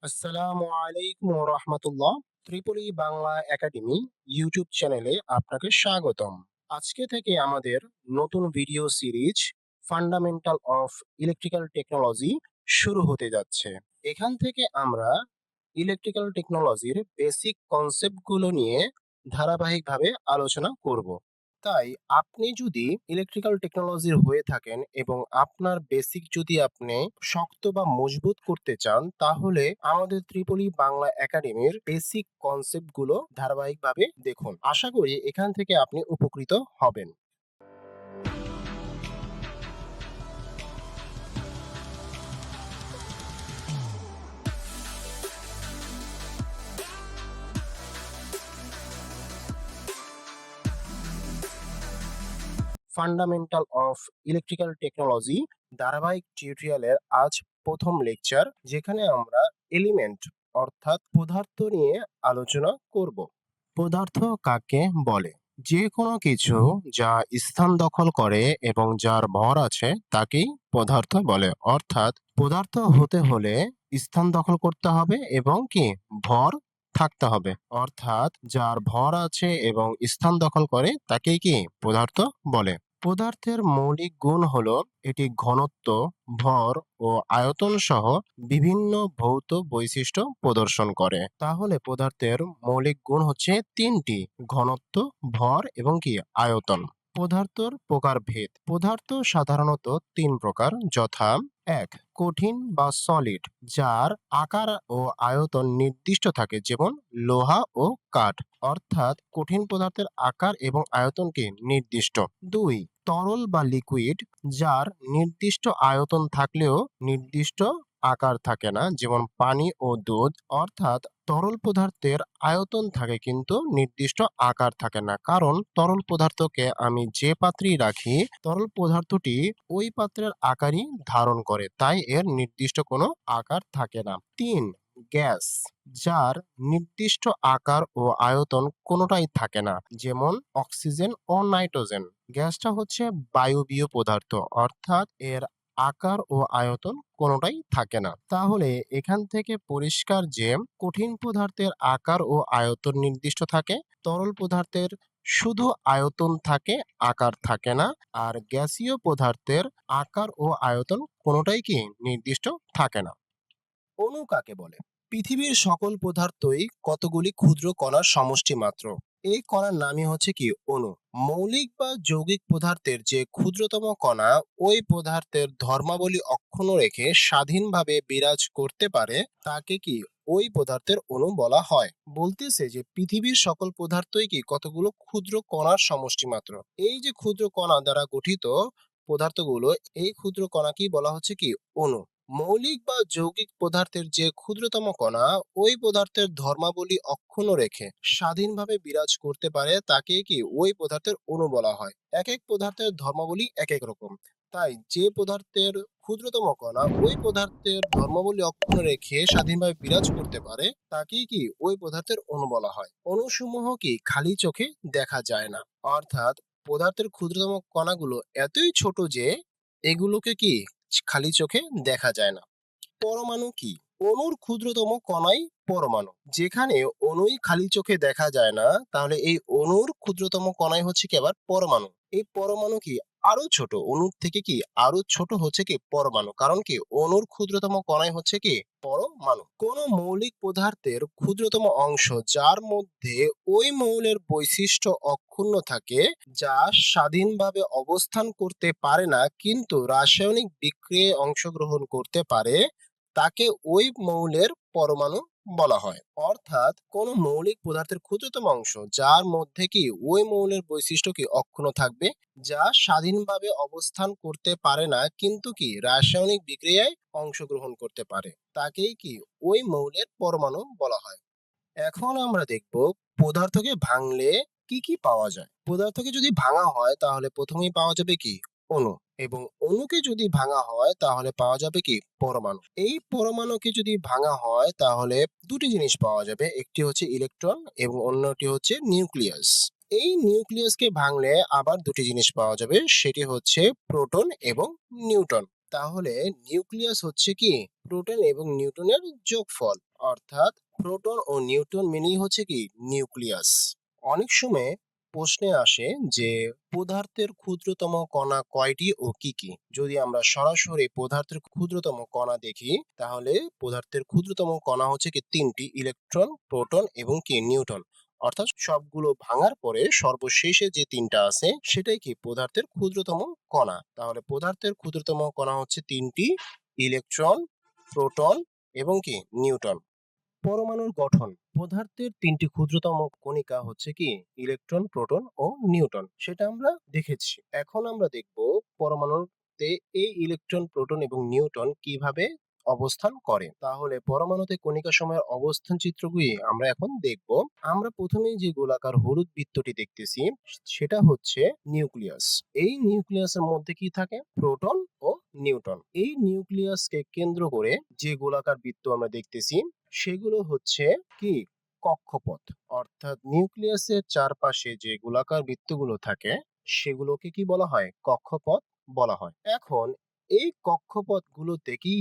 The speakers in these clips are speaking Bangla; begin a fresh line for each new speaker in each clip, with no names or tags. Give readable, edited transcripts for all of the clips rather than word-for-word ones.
আসসালামু আলাইকুম রহমতুল্লাহ। ত্রিপলি বাংলা একাডেমি ইউটিউব চ্যানেলে আপনাকে স্বাগতম। আজকে থেকে আমাদের নতুন video series fundamental of electrical technology শুরু হতে যাচ্ছে। এখান থেকে আমরা ইলেকট্রিক্যাল টেকনোলজির বেসিক কনসেপ্টগুলো নিয়ে ধারাবাহিকভাবে আলোচনা করব। তাই আপনি যদি ইলেকট্রিক্যাল টেকনোলজির হয়ে থাকেন এবং আপনার বেসিক যদি আপনি শক্ত বা মজবুত করতে চান, তাহলে আমাদের ত্রিপলি বাংলা একাডেমির বেসিক কনসেপ্টগুলো ধারাবাহিকভাবে দেখুন। আশা করি এখান থেকে আপনি উপকৃত হবেন। ফান্ডামেন্টাল অফ ইলেকট্রিক্যাল টেকনোলজি ধারাবাহিক টিউটোরিয়ালের আজ প্রথম লেকচার, যেখানে আমরা এলিমেন্ট অর্থাৎ পদার্থ নিয়ে আলোচনা করব। পদার্থ কাকে বলে? যে কোনো কিছু যা স্থান দখল করে এবং যার ভর আছে তাকেই পদার্থ বলে। অর্থাৎ পদার্থ হতে হলে স্থান দখল করতে হবে এবং কি ভর থাকতে হবে। অর্থাৎ যার ভর আছে এবং স্থান দখল করে তাকেই কি পদার্থ বলে। পদার্থের মৌলিক গুণ হলো এটি ঘনত্ব, ভর ও আয়তন সহ বিভিন্ন ভৌত বৈশিষ্ট্য প্রদর্শন করে। তাহলে পদার্থের মৌলিক গুণ হচ্ছে তিনটি: ঘনত্ব, ভর এবং কি আয়তন। পদার্থর প্রকারভেদ। পদার্থ সাধারণত তিন প্রকার, যথা: এক, কঠিন বা সলিড, যার আকার ও আয়তন নির্দিষ্ট থাকে, যেমন লোহা ও কাঠ। অর্থাৎ কঠিন পদার্থের আকার এবং আয়তনকে নির্দিষ্ট। দুই, তরল বা লিকুইড, যার নির্দিষ্ট আয়তন থাকলেও নির্দিষ্ট আকার থাকে না, যেমন পানি ও দুধ। অর্থাৎ তরল পদার্থের আয়তন থাকে কিন্তু নির্দিষ্ট আকার থাকে না, কারণ তরল পদার্থকে আমি যে পাত্রেই রাখি, তরল পদার্থটি ওই পাত্রের আকারই ধারণ করে, তাই এর নির্দিষ্ট কোনো আকার থাকে না। তিন, গ্যাস, যার নির্দিষ্ট আকার ও আয়তন কোনোটাই থাকে না, যেমন অক্সিজেন ও নাইট্রোজেন। গ্যাসটা হচ্ছে বায়বীয় পদার্থ, অর্থাৎ এর আকার ও আয়তন কোনোটাই থাকে না। তাহলে এখান থেকে পরিষ্কার যে কঠিন পদার্থের আকার ও আয়তন নির্দিষ্ট থাকে, তরল পদার্থের শুধু আয়তন থাকে, আকার থাকে না। আর গ্যাসীয় পদার্থের আকার ও আয়তন কোনোটাই কি নির্দিষ্ট থাকে না। অণু কাকে বলে? পৃথিবীর সকল পদার্থই কতগুলি ক্ষুদ্র কণার সমষ্টি মাত্র। এই কণার নামই হচ্ছে কি অণু। মৌলিক বা যৌগিক পদার্থের যে ক্ষুদ্রতম কণা ওই পদার্থের ধর্মাবলী অক্ষুণ্ণ রেখে স্বাধীনভাবে বিরাজ করতে পারে, তাকে কি ওই পদার্থের অণু বলা হয়। বলতেছে যে পৃথিবীর সকল পদার্থই কি কতগুলো ক্ষুদ্র কণার সমষ্টি মাত্র। এই যে ক্ষুদ্র কণা দ্বারা গঠিত পদার্থগুলো, এই ক্ষুদ্র কণাকেই বলা হচ্ছে কি অণু। মৌলিক বা যৌগিক পদার্থের যে ক্ষুদ্রতম কণা ওই পদার্থের ধর্মাবলী অক্ষুণ্ণ রেখে স্বাধীনভাবে বিরাজ করতে পারে, তাকে কি ওই পদার্থের অণু বলা হয়। এক এক পদার্থের ধর্মাবলী এক এক রকম, তাই যে পদার্থের ক্ষুদ্রতম কণা ওই পদার্থের ধর্মাবলী অক্ষুণ্ণ রেখে স্বাধীনভাবে বিরাজ করতে পারে, তাকেই কি ওই পদার্থের অণু বলা হয়। অণুসমূহ কি খালি চোখে দেখা যায় না, অর্থাৎ পদার্থের ক্ষুদ্রতম কণাগুলো এতই ছোট যে এগুলোকে কি খালি চোখে দেখা যায় না। পরমাণু কি? অণুর ক্ষুদ্রতম কণাই পরমাণু। যেখানে অণুই খালি চোখে দেখা যায় না, তাহলে এই অণুর ক্ষুদ্রতম কণাই হচ্ছে কি আবার পরমাণু। এই পরমাণু কি আরো ছোট, অণুর থেকে কি আরো ছোট হচ্ছে কি পরমাণু, কারণ কি অণুর ক্ষুদ্রতম কণাই হচ্ছে কি পরমাণু। কোন মৌলিক পদার্থের ক্ষুদ্রতম অংশ যার মধ্যে ওই মৌলের বৈশিষ্ট্য অক্ষুণ্ণ থাকে, যা স্বাধীনভাবে অবস্থান করতে পারে না কিন্তু রাসায়নিক বিক্রিয়ায় অংশগ্রহণ করতে পারে, তাকে ওই মৌলের পরমাণু বলা হয়। অর্থাৎ কোন মৌলিক পদার্থের ক্ষুদ্রতম অংশ যার মধ্যে কি ওই মৌলের বৈশিষ্ট্য কি অক্ষুণ্ণ থাকবে, যা স্বাধীনভাবে অবস্থান করতে পারে না কিন্তু কি রাসায়নিক বিক্রিয়ায় অংশগ্রহণ করতে পারে, তাকেই কি ওই মৌলের পরমাণু বলা হয়। এখন আমরা দেখব পদার্থকে ভাঙলে কি কি পাওয়া যায়। পদার্থকে যদি ভাঙা হয় তাহলে প্রথমেই পাওয়া যাবে কি অণু, এবং অণুকে যদি ভাঙা হয় তাহলে পাওয়া যাবে কি পরমাণু। এই পরমাণুকে যদি ভাঙা হয় তাহলে দুটি জিনিস পাওয়া যাবে, একটি হচ্ছে ইলেকট্রন এবং অন্যটি হচ্ছে নিউক্লিয়াস। এই নিউক্লিয়াসকে ভাঙলে আবার দুটি জিনিস পাওয়া যাবে, সেটি হচ্ছে প্রোটন এবং নিউট্রন। তাহলে নিউক্লিয়াস হচ্ছে কি প্রোটন এবং নিউট্রনের যোগফল, অর্থাৎ প্রোটন ও নিউট্রন মিলেই হচ্ছে কি নিউক্লিয়াস। অনেক সময় প্রশ্নে আসে যে পদার্থের ক্ষুদ্রতম কণা কয়টি ও কি কি। যদি আমরা সরাসরি পদার্থের ক্ষুদ্রতম কণা দেখি তাহলে পদার্থের ক্ষুদ্রতম কণা হচ্ছে কি তিনটি, ইলেকট্রন, প্রোটন এবং কি নিউট্রন। অর্থাৎ সবগুলো ভাঙার পরে সর্বশেষে যে তিনটা আছে সেটাই কি পদার্থের ক্ষুদ্রতম কণা। তাহলে পদার্থের ক্ষুদ্রতম কণা হচ্ছে তিনটি, ইলেকট্রন, প্রোটন এবং কি নিউট্রন। পরমাণুর গঠন। পদার্থের তিনটি ক্ষুদ্রতম কণিকা হচ্ছে কি ইলেকট্রন, প্রোটন ও নিউট্রন, সেটা আমরা দেখেছি। এখন আমরা দেখব পরমাণুতে এই ইলেকট্রন, প্রোটন এবং নিউট্রন কিভাবে অবস্থান করে। তাহলে পরমাণুতে কণিকা সময়ের অবস্থান চিত্রগুলি আমরা এখন দেখব। আমরা প্রথমেই যে গোলাকার হলুদ বৃত্তটি দেখতেছি সেটা হচ্ছে নিউক্লিয়াস। এই নিউক্লিয়াসের মধ্যে কি থাকে? প্রোটন ও নিউট্রন। এই নিউক্লিয়াসকে কেন্দ্র করে যে গোলাকার বৃত্ত আমরা দেখতেছি সেগুলো হচ্ছে কি কক্ষপথ। অর্থাৎ নিউক্লিয়াসের চারপাশে যে গোলাকার বৃত্তগুলো থাকে সেগুলোকে কি বলা হয়? কক্ষপথ বলা হয়। এখন এই কক্ষপথগুলোতে কি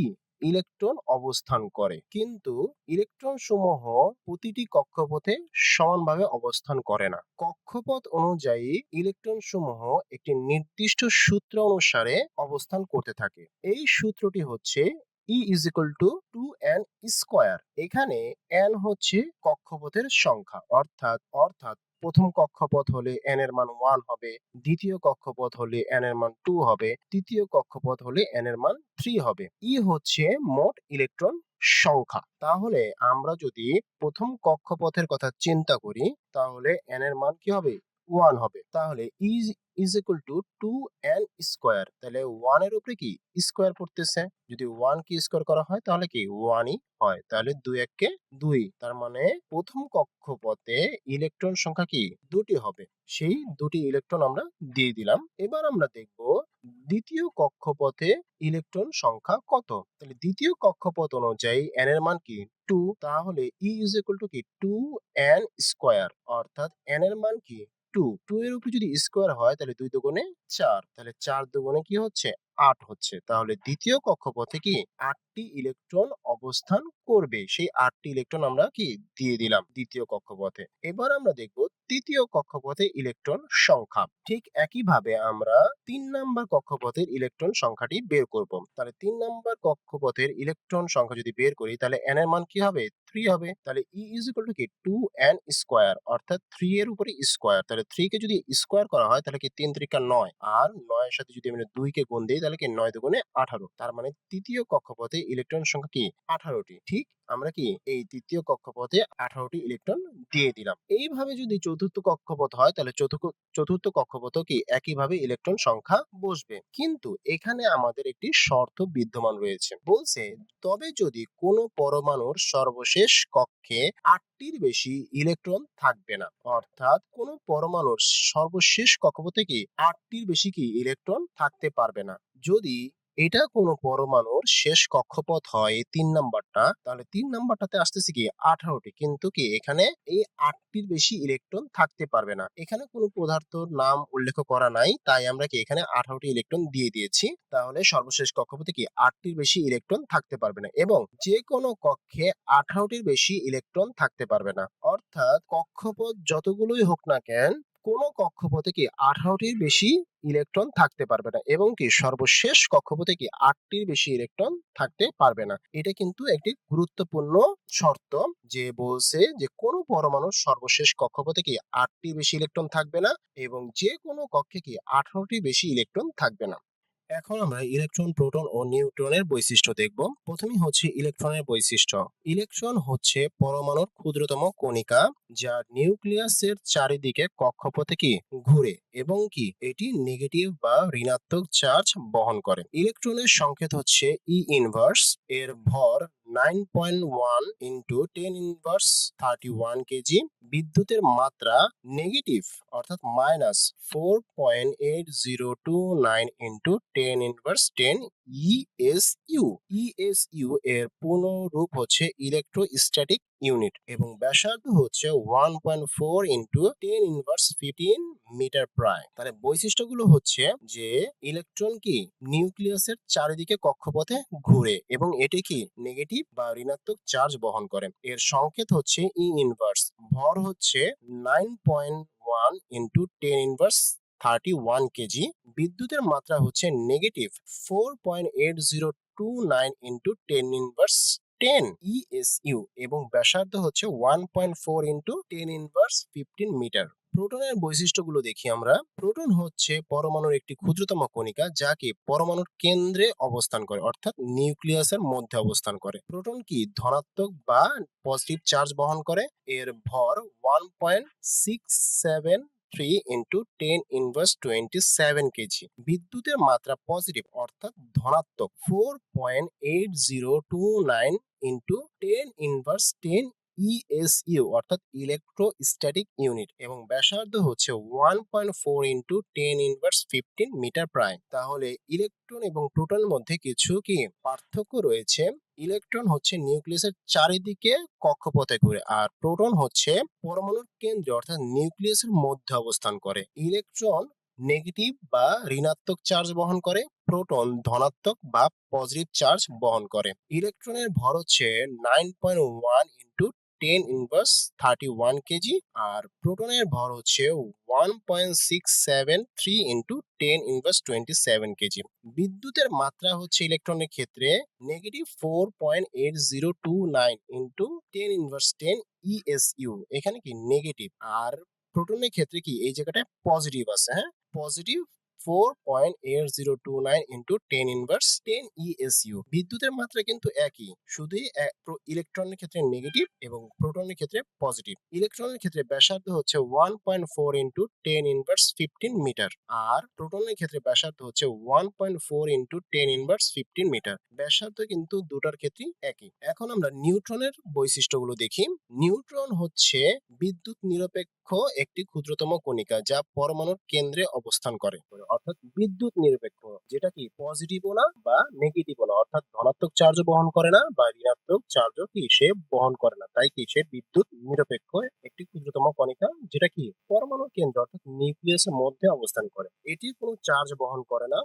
ইলেকট্রন অবস্থান করে, কিন্তু ইলেকট্রন সমূহ প্রতিটি কক্ষপথে সমানভাবে অবস্থান করে না। কক্ষপথ অনুযায়ী ইলেকট্রন সমূহ একটি নির্দিষ্ট সূত্র অনুসারে অবস্থান করতে থাকে। এই সূত্রটি হচ্ছে E is equal to 2n square. এখানে n হচ্ছে কক্ষপথের সংখ্যা, অর্থাৎ প্রথম কক্ষপথ হলে n এর মান 1 হবে, দ্বিতীয় কক্ষপথ হলে n এর মান 2 হবে, তৃতীয় কক্ষপথ হলে n এর মান 3 হবে। E হচ্ছে মোট ইলেকট্রন সংখ্যা। তাহলে আমরা যদি প্রথম কক্ষপথের কথা চিন্তা করি তাহলে n এর মান কি হবে? 1 হবে। তাহলে E is equal to 2n square. তাহলে 1 এর উপরে কি স্কয়ার পড়তেছে। যদি 1 কে স্কয়ার করা হয় তাহলে কি 1 ই হয়। তাহলে 2 1 কে 2। তার মানে প্রথম কক্ষপথে ইলেকট্রন সংখ্যা কি দুটি হবে। সেই দুটি ইলেকট্রন আমরা দিয়ে দিলাম। এবার আমরা দেখব দ্বিতীয় কক্ষপথে ইলেকট্রন সংখ্যা কত। তাহলে দ্বিতীয় কক্ষপথ অনুযায়ী n এর মান কি 2। তাহলে E is equal to কি 2n স্কয়ার। অর্থাৎ n এর মান কি 2। 2 এর উপরে যদি স্কয়ার হয় তাহলে 2 দুগুণে 4। তাহলে 4 দুগুণে কি হচ্ছে? 8 হচ্ছে। তাহলে দ্বিতীয় কক্ষপথে কি 8টি ইলেকট্রন অবস্থান করবে। সেই 8টি ইলেকট্রন আমরা কি দিয়ে দিলাম দ্বিতীয় কক্ষপথে। এবার আমরা দেখব তৃতীয় কক্ষপথে ইলেকট্রন সংখ্যা। ঠিক একইভাবে আমরা 3 নাম্বার কক্ষপথের ইলেকট্রন সংখ্যাটি বের করব। তাহলে 3 নাম্বার কক্ষপথের ইলেকট্রন সংখ্যা যদি বের করি তাহলে n এর মান কি হবে? 3 হবে। তাহলে E is equal to কি 2n স্কয়ার। অর্থাৎ 3 এর উপরে স্কয়ার। তাহলে 3 কে যদি স্কয়ার করা হয় তাহলে কি 3 3 9, আর 9 এর সাথে যদি আমরা 2 কে গুণ দেই তাহলে কি 9 দুগুণে 18। তার মানে তৃতীয় কক্ষপথে ইলেকট্রন সংখ্যা কি 18টি। ঠিক আমরা কি এই তৃতীয় কক্ষপথে 18টি ইলেকট্রন দিয়ে দিলাম। এইভাবে যদি চতুর্থ কক্ষপথ হয় তাহলে চতুর্থ কক্ষপথও কি একইভাবে ইলেকট্রন সংখ্যা বসবে। কিন্তু এখানে আমাদের একটি শর্ত বিদ্যমান রয়েছে। বলছে তবে যদি কোনো পরমাণুর সর্বশেষ কক্ষে 8টির বেশি ইলেকট্রন থাকবে না। অর্থাৎ কোনো পরমাণুর সর্বশেষ কক্ষপথে কি 8টির বেশি কি ইলেকট্রন থাকতে পারবে না। যদি এটা কোনো পরমাণুর শেষ কক্ষপথ হয় 3 নাম্বারটা, তাহলে 3 নাম্বারটাতে আসতেছে কি 18টি, কিন্তু কি এখানে এই 8টির বেশি ইলেকট্রন থাকতে পারবে না। এখানে কোনো পদার্থর নাম উল্লেখ করা নাই, তাই আমরা কি এখানে 18টি ইলেকট্রন দিয়ে দিয়েছি। তাহলে সর্বশেষ কক্ষপথে কি 8টির বেশি ইলেকট্রন থাকতে পারবে না, এবং যে কোনো কক্ষে 18টির বেশি ইলেকট্রন থাকতে পারবে না। অর্থাৎ কক্ষপথ যতগুলোই হোক না কেন কোনো কক্ষপথে কি 18টির বেশি ইলেকট্রন থাকতে পারবে না, এবং কি সর্বশেষ কক্ষপথে কি 8টির বেশি ইলেকট্রন থাকতে পারবে না। এটা কিন্তু একটি গুরুত্বপূর্ণ শর্ত, যে বলছে যে কোনো পরমাণুর সর্বশেষ কক্ষপথে কি 8টির বেশি ইলেকট্রন থাকবে না, এবং যে কোনো কক্ষে কি 18টির বেশি ইলেকট্রন থাকবে না। এখন আমরা ইলেকট্রন, প্রোটন ও নিউট্রনের বৈশিষ্ট্য দেখব। প্রথমেই হচ্ছে ইলেকট্রনের বৈশিষ্ট্য। ইলেকট্রন হচ্ছে পরমাণুর ক্ষুদ্রতম কণিকা যা নিউক্লিয়াসের চারিদিকে কক্ষপথে কি ঘুরে, এবং কি এটি নেগেটিভ বা ঋণাত্মক চার্জ বহন করে। ইলেকট্রনের সংকেত হচ্ছে ই ইনভার্স। এর ভর 9.1 ইন্টু 10 ইনভার্স 31 কেজি। বিদ্যুতের মাত্রা নেগেটিভ, অর্থাৎ -4.8029 ইন্টু 10 ইনভার্স 10 ইএসইউ। ইএসইউ এর পূর্ণ রূপ হচ্ছে ইলেকট্রোস্ট্যাটিক ইউনিট এবং ব্যাসার্ধ হচ্ছে 1.4 ইন্টু 10 ইনভার্স 15 মিটার প্রায়। তাহলে বৈশিষ্ট্যগুলো হচ্ছে যে ইলেকট্রন কি নিউক্লিয়াসের চারিদিকে কক্ষপথে ঘুরে এবং এটি কি নেগেটিভ বা ঋণাত্মক চার্জ বহন করে। এর সংকেত হচ্ছে ই ইনভার্স। ভর হচ্ছে 9.1 ইন্টু 10 ইনভার্স 31 কেজি। বিদ্যুতের মাত্রা হচ্ছে নেগেটিভ 4.8029 ইন্টু 10 ইনভার্স 10 ইএসইউ এবং ব্যাসার্ধ হচ্ছে 1.4 ইন্টু 10 ইনভার্স 15 মিটার। প্রোটনের বৈশিষ্ট্যগুলো দেখি আমরা। প্রোটন হচ্ছে পরমাণুর একটি ক্ষুদ্রতম কণিকা যা কি পরমাণুর কেন্দ্রে অবস্থান করে অর্থাৎ নিউক্লিয়াসের মধ্যে অবস্থান করে। প্রোটন কি ধনাত্মক বা পজিটিভ চার্জ বহন করে। এর ভর 1.673 ইন্টু 10 ইনভার্স 27 কেজি। বিদ্যুতের মাত্রা পজিটিভ অর্থাৎ ধনাত্মক 4.8029 ইন্টু 10 ইনভার্স 10 ইএসইউ অর্থাৎ ইলেকট্রোস্ট্যাটিক ইউনিট এবং ব্যাসার্ধ হচ্ছে 1.4 ইন্টু 10 ইনভার্স 15 মিটার প্রায়। তাহলে ইলেকট্রন এবং প্রোটনের মধ্যে কিছু কি পার্থক্য রয়েছে। ইলেকট্রন হচ্ছে নিউক্লিয়াসের চারিদিকে কক্ষপথে ঘুরে আর প্রোটন হচ্ছে পরমাণুর কেন্দ্রে অর্থাৎ নিউক্লিয়াসের মধ্যে অবস্থান করে। ইলেকট্রন নেগেটিভ বা ঋণাত্মক চার্জ বহন করে, প্রোটন ধনাত্মক বা পজিটিভ চার্জ বহন করে। ইলেকট্রনের ভর হচ্ছে 9.1 ইন্টু 10 ইনভার্স 31 কেজি আর প্রোটনের ভর হচ্ছে 1.673 ইন্টু 10 ইনভার্স 27 কেজি। বিদ্যুতের মাত্রা হচ্ছে ইলেকট্রনের ক্ষেত্রে নেগেটিভ 4.8029 ইন্টু 10 ইনভার্স 10 ইএসইউ এখানে কি নেগেটিভ আর প্রোটনের ক্ষেত্রে কি এই জায়গাটায় পজিটিভ আছে, হ্যাঁ পজিটিভ 4.8029 ইন্টু 10 ইনভার্স 10 ইএসইউ। বিদ্যুতের মাত্রা কিন্তু একই, শুধু ইলেকট্রনের ক্ষেত্রে নেগেটিভ এবং প্রোটনের ক্ষেত্রে পজিটিভ। ইলেকট্রনের ক্ষেত্রে ব্যাসার্ধ হচ্ছে 1.4 ইন্টু 10 ইনভার্স 15 মিটার আর প্রোটনের ক্ষেত্রে ব্যাসার্ধ হচ্ছে 1.4 ইন্টু 10 ইনভার্স 15 মিটার। ব্যাসার্ধ কিন্তু দুটার ক্ষেত্রেই একই। এখন আমরা নিউট্রনের বৈশিষ্ট্যগুলো দেখি। নিউট্রন হচ্ছে বিদ্যুৎ নিরপেক্ষ একটি ক্ষুদ্রতম কণিকা যা পরমাণুর কেন্দ্রে অবস্থান করে অর্থাৎ বিদ্যুৎ নিরপেক্ষ, যেটা কি পজিটিভও না বা নেগেটিভও না অর্থাৎ ধনাত্মক চার্জ বহন করে না বা ঋণাত্মক চার্জও কি সে বহন করে না, তাই কি সে বিদ্যুৎ নিরপেক্ষ একটি ক্ষুদ্রতম কণিকা যেটা কি পরমাণুর কেন্দ্র অর্থাৎ নিউক্লিয়াসের মধ্যে অবস্থান করে। এটি কোনো চার্জ বহন করে না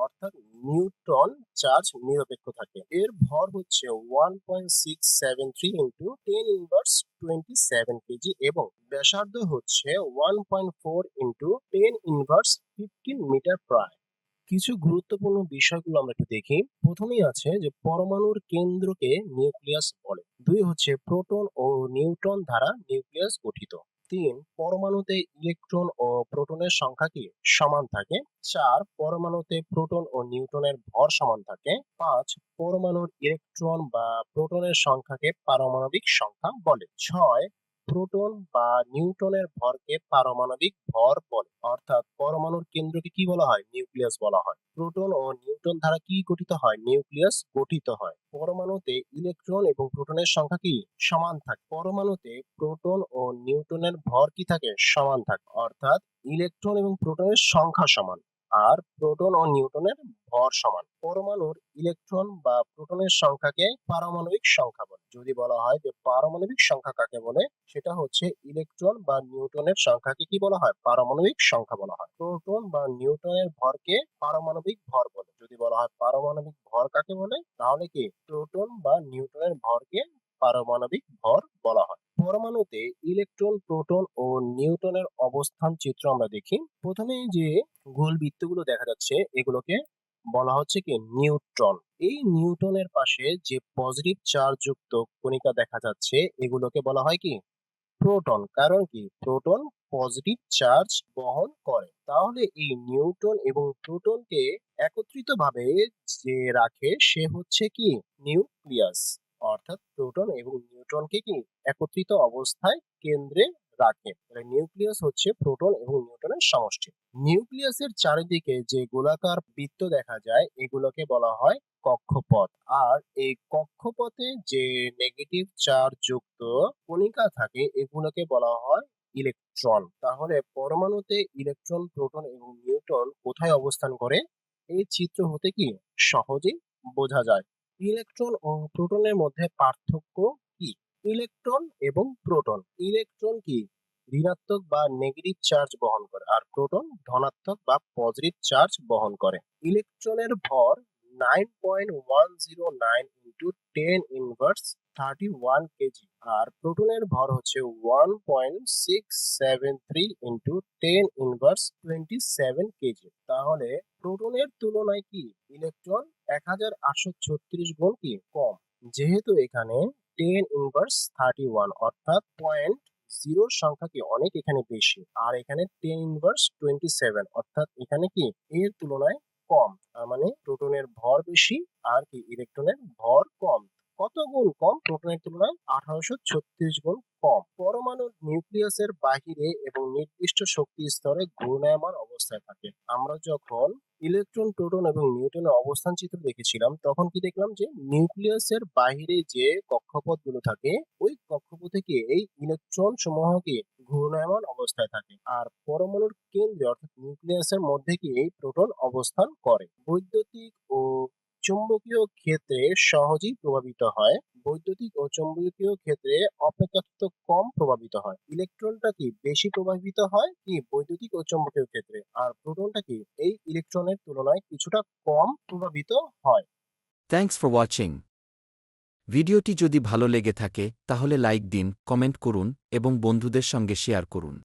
অর্থাৎ নিউট্রন চার্জ নিরপেক্ষ থাকে। এর ভর হচ্ছে 1.673 ইন্টু 10 ইনভার্স 27 কেজি এবং ব্যাসার্ধ হচ্ছে 1.4 ইন্টু 10 ইনভার্স 15 মিটার প্রায়। কিছু গুরুত্বপূর্ণ বিষয়গুলো আমরা একটু দেখি। প্রথমেই আছে যে পরমাণুর কেন্দ্রকে নিউক্লিয়াস বলে। দুই হচ্ছে প্রোটন ও নিউট্রন দ্বারা নিউক্লিয়াস গঠিত। তিন পরমাণুতে ইলেকট্রন ও প্রোটনের সংখ্যা কি সমান থাকে। চার পরমাণুতে প্রোটন ও নিউট্রনের ভর সমান থাকে। পাঁচ পরমাণুর ইলেকট্রন বা প্রোটনের সংখ্যাকে পারমাণবিক সংখ্যা বলে। ছয় প্রোটন বা নিউট্রনের ভরকে পারমাণবিক ভর বলে অর্থাৎ পরমাণুর কেন্দ্রকে কি বলা হয় নিউক্লিয়াস বলা হয়। প্রোটন ও নিউট্রন দ্বারা কি গঠিত হয় নিউক্লিয়াস গঠিত হয়। পরমাণুতে ইলেকট্রন এবং প্রোটনের সংখ্যা কি সমান থাকে। পরমাণুতে প্রোটন ও নিউট্রনের ভর কি থাকে সমান থাকে অর্থাৎ ইলেকট্রন এবং প্রোটনের সংখ্যা সমান আর প্রোটন ও নিউট্রনের ভর সমান। পরমাণুর ইলেকট্রন বা প্রোটনের সংখ্যাকে পারমাণবিক সংখ্যা বলে। যদি বলা হয় যে পারমাণবিক সংখ্যা কাকে বলে সেটা হচ্ছে ইলেকট্রন বা নিউট্রনের সংখ্যাকে কি বলা হয় পারমাণবিক সংখ্যা বলা হয়। প্রোটন বা নিউট্রনের ভরকে পারমাণবিক ভর বলে। যদি বলা হয় পারমাণবিক ভর কাকে বলে তাহলে কি প্রোটন বা নিউট্রনের ভরকে পারমাণবিক ভর বলা হয়। পরমাণুতে ইলেকট্রন প্রোটন ও নিউট্রনের অবস্থান চিত্র আমরা দেখি। প্রথমে যে গোল বৃত্তগুলো দেখা যাচ্ছে এগুলোকে বলা হচ্ছে কি নিউট্রন। এই নিউট্রনের পাশে যে পজিটিভ চার্জ যুক্ত কণিকা দেখা যাচ্ছে এগুলোকে বলা হয় কি প্রোটন। কারণ কি প্রোটন পজিটিভ চার্জ বহন করে। তাহলে এই নিউট্রন এবং প্রোটনকে একত্রিত ভাবে যে রাখে সে হচ্ছে কি নিউক্লিয়াস অর্থাৎ প্রোটন এবং নিউট্রনকে কি একত্রিত অবস্থায় কেন্দ্রে রাখে। নিউক্লিয়াস হচ্ছে প্রোটন এবং নিউট্রনের সমষ্টি। নিউক্লিয়াসের চারিদিকে যে গোলাকার বৃত্ত দেখা যায় এগুলোকে বলা হয় কক্ষপথ। আর এই কক্ষপথে যে নেগেটিভ চার্জ যুক্ত কণিকা থাকে এগুলোকে বলা হয় ইলেকট্রন। তাহলে পরমাণুতে ইলেকট্রন প্রোটন এবং নিউট্রন কোথায় অবস্থান করে এই চিত্র হতে কি সহজেই বোঝা যায়। ইলেকট্রন ও প্রোটনের মধ্যে পার্থক্য কি? ইলেকট্রন এবং প্রোটন। ইলেকট্রন কি ঋণাত্মক বা নেগেটিভ চার্জ বহন করে, আর প্রোটন ধনাত্মক বা পজিটিভ চার্জ বহন করে। ইলেকট্রনের ভর 9.109 ইন্টু 10 ইনভার্স 31 কেজি, আর প্রোটনের ভর হচ্ছে 1.673 ইন্টু 10 ইনভার্স 27 কেজি। তাহলে প্রোটনের তুলনায় কি ইলেকট্রন 1836 গুণ কি কম, যেহেতু এখানে 10 ইনভার্স 31 অর্থাৎ পয়েন্ট জিরোর সংখ্যা কি অনেক এখানে বেশি, আর এখানে 10 ইনভার্স 27 অর্থাৎ এখানে কি এর তুলনায় কম। তার মানে প্রোটনের ভর বেশি আর কি ইলেকট্রনের ভর কম। কত গুণ কম? প্রোটনের তুলনায় 1836 গুণ কম। পরমাণু নিউক্লিয়াসের বাহিরে এবং নির্দিষ্ট শক্তি স্তরে ঘূর্ণায়মান অবস্থায় থাকে। আমরা যখন ইলেকট্রন, প্রোটন এবং নিউট্রনের অবস্থান চিত্র দেখেছিলাম, তখন কি দেখলাম যে নিউক্লিয়াসের বাহিরে যে কক্ষপথগুলো থাকে, ওই কক্ষপথে কি এই ইলেকট্রন সমূহ কি ঘূর্ণায়মান অবস্থায় থাকে, আর পরমাণুর কেন্দ্রে অর্থাৎ নিউক্লিয়াসের মধ্যে কি এই প্রোটন অবস্থান করে। বৈদ্যুতিক ও চুম্বকীয় ক্ষেত্রে সহজেই প্রভাবিত হয়, বৈদ্যুতিক ও চৌম্বকীয় ক্ষেত্রে অপেক্ষাকৃত কম প্রভাবিত হয়। ইলেকট্রনটা কি বেশি প্রভাবিত হয় কি বৈদ্যুতিক ও চৌম্বকীয় ক্ষেত্রে, আর প্রোটনটা কি এই ইলেকট্রনের তুলনায় কিছুটা কম প্রভাবিত হয়।
Thanks for watching. ভিডিওটি যদি ভালো লেগে থাকে তাহলে লাইক দিন, কমেন্ট করুন এবং বন্ধুদের সঙ্গে শেয়ার করুন।